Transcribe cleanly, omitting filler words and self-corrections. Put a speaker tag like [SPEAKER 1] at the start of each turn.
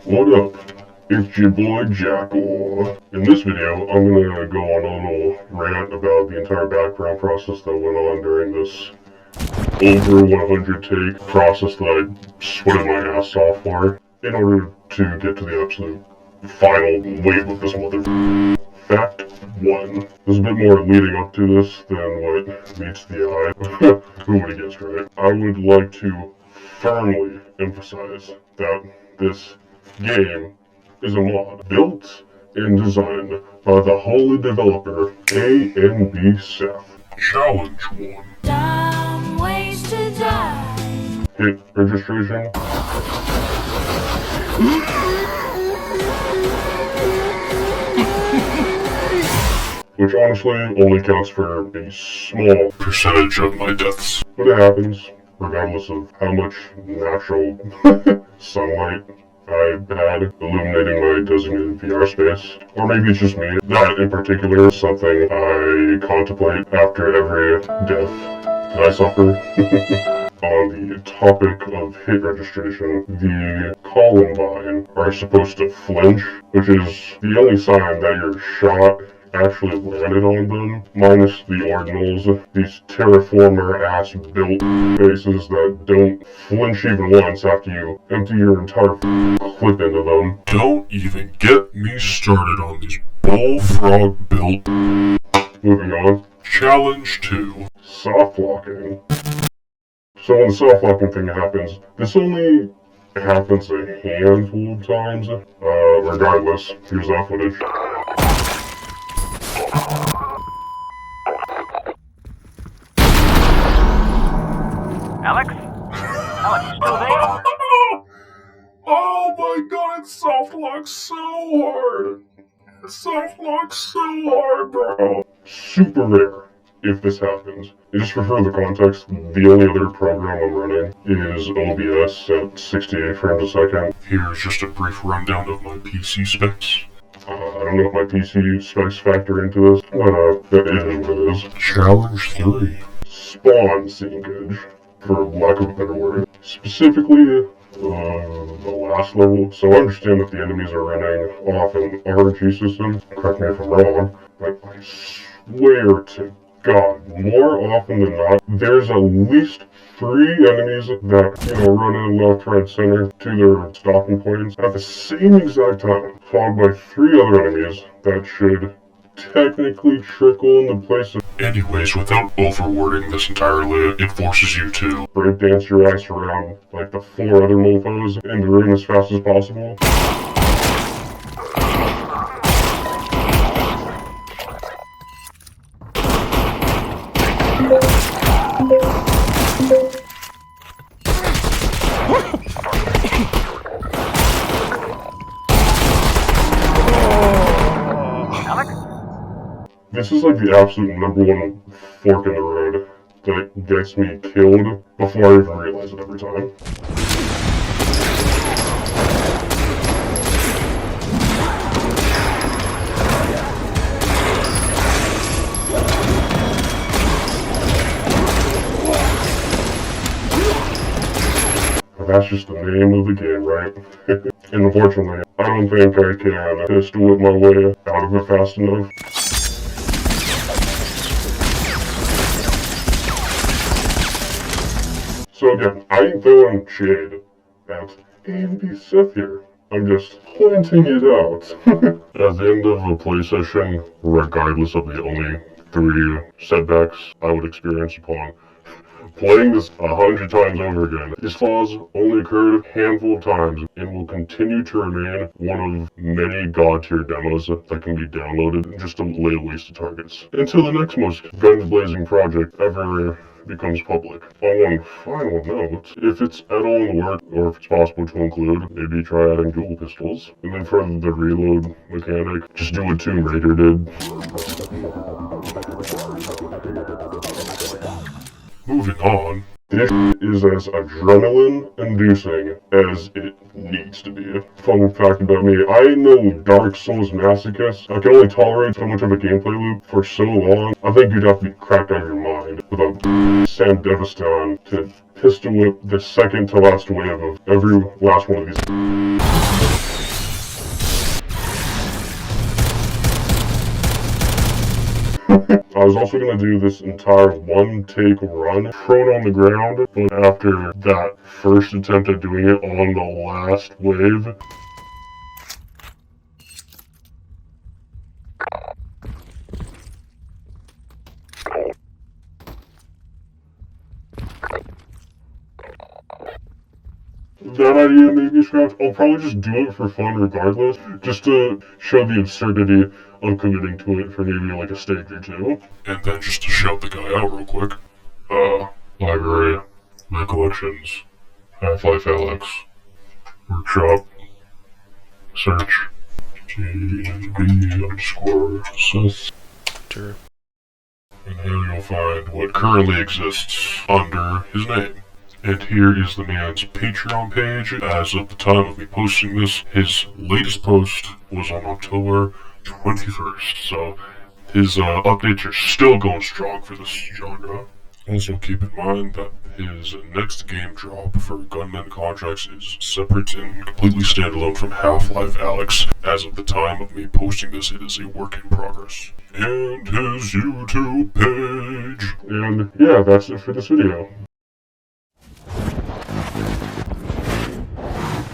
[SPEAKER 1] What up? It's your boy Jackal. In this video, I'm gonna go on a little rant about the entire background process that went on during this over 100 take process that I sweated my ass off for in order to get to the absolute final wave of this mother. Fact 1. There's a bit more leading up to this than what meets the eye. Who would have guessed, right? I would like to firmly emphasize that this game is a mod built and designed by the holy developer A&B Seth. Challenge 1.
[SPEAKER 2] Dumb ways to die.
[SPEAKER 1] Hit registration. Which honestly only counts for a small percentage of my deaths. But it happens, regardless of how much natural sunlight I had illuminating my designated VR space. Or maybe it's just me. That in particular is something I contemplate after every death that I suffer. On the topic of hit registration, the Columbine are supposed to flinch, which is the only sign that your shot actually landed on them, minus the ordinals, these terraformer-ass built faces that don't flinch even once after you empty your entire clip into them. Don't even get me started on these bullfrog built. Moving on. Challenge 2. SoftLocking. So when the SoftLocking thing happens, this only happens a handful of times. Regardless, here's that footage.
[SPEAKER 3] Alex? Alex, you still there?
[SPEAKER 1] Oh my god, it soft-locks so hard! It soft-locks so hard, bro! Super rare if this happens. Just for further context, the only other program I'm running is OBS at 68 frames a second. Here's just a brief rundown of my PC specs. I don't know if my PC specs factor into this, but that is what it is. Challenge 3. Spawn Syncage, for lack of a better word. Specifically, the last level. So I understand that the enemies are running off an RNG system. Correct me if I'm wrong, but I swear to God, more often than not, there's at least 3 enemies that, run in left, right, center to their stopping points at the same exact time, followed by 3 other enemies that should technically trickle into place of. Anyways, without overwording this entirely, it forces you to breakdance your ass around like the 4 other mofos in the room as fast as possible. This is like the absolute #1 fork in the road that gets me killed before I even realize it every time. That's just the name of the game, right? And unfortunately, I don't think I can pistol whip my way out of it fast enough. So again, I ain't throwing shade at A&B Seth here. I'm just pointing it out. At the end of a play session, regardless of the only 3 setbacks I would experience upon playing this 100 times over again, these flaws only occurred a handful of times and will continue to remain one of many god-tier demos that can be downloaded just to lay waste to targets, until the next most guns-blazing project ever becomes public. On one final note, if it's at all in the work, or if it's possible to include, maybe try adding dual pistols. And then for the reload mechanic, just do what Tomb Raider did. Moving on. This is as adrenaline-inducing as it needs to be. Fun fact about me, I know Dark Souls masochist. I can only tolerate so much of a gameplay loop for so long. I think you'd have to be cracked out of your mind with a Sam Deviston to pistol whip the second to last wave of every last one of these. I was also going to do this entire one-take run, prone on the ground, but after that first attempt at doing it on the last wave, that idea may be scrapped. I'll probably just do it for fun regardless, just to show the absurdity of committing to it for maybe like a stage or two. And then just to shout the guy out real quick. Library, my collections, Half Life Alyx, workshop, search, GB_Seth. And here you'll find what currently exists under his name. And here is the man's Patreon page. As of the time of me posting this, his latest post was on October 21st. So his updates are still going strong for this genre. Also keep in mind that his next game drop for Gunman Contracts is separate and completely standalone from Half Life Alyx. As of the time of me posting this, it is a work in progress. And his YouTube page. And yeah, that's it for this video.